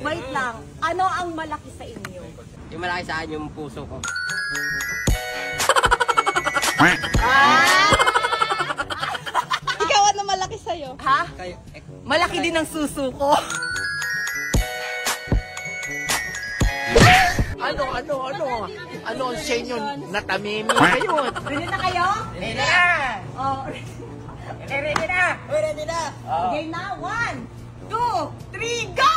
Wait lang. Ano ang malaki sa inyo? Yung malaki sa akin yung puso ko. Ikaw ano malaki sa'yo? Ha? Malaki din ang suso ko. Ano ang sa inyo? Natamimi kayo. Ready na kayo? Ready na! Oh. Ready na! Ready na! Okay na. 1, 2, 3, go!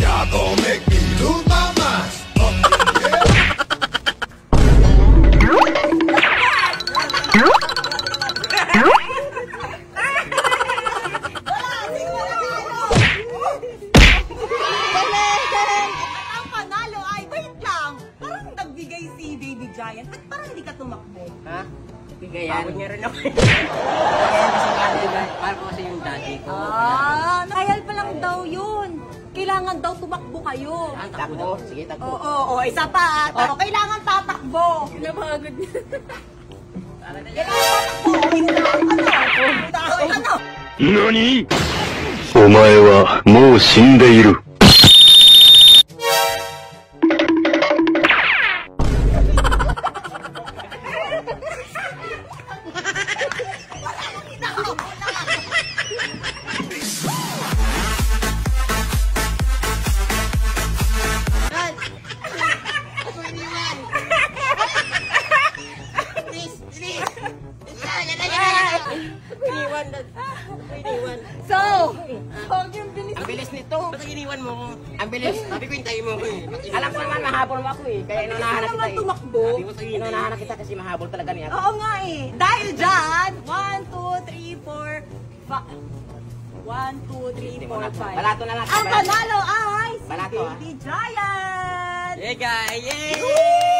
Y'all gon' make me lose my mind. Ang panalo ay, wait lang. Parang nagbigay si Baby Giant. At parang hindi ka tumakbo. Ha? Bigayan. Pagod niya rin ako. Bigayan kasi para po kasi yung daddy ko. Nakayal pa lang daw yun. Kailangan daw tumakbo kayo. Ang takbo. Sige, takbo. Oo, isa pa. Kailangan tatakbo. Pinapagod niya. Kailangan tatakbo. Ano? NANI?お前はもう死んでいる。So, yung bilis. Ang bilis nito. Ba't iniwan mo ko? Ang bilis. Sabi ko hintayin mo ko eh. Alam ko naman mahabol mo ako eh. Kaya inunahan na kita eh. Tumakbo. Sabi mo sa'yo inunahan na kita kasi mahabol talaga niya ako. Oo nga eh. Dahil dyan, 1, 2, 3, 4, 1, 2, 3, 4, 5. Balato na lang. Ang panalo ay si Balato, Baby Giant! Yeah guys! Yay!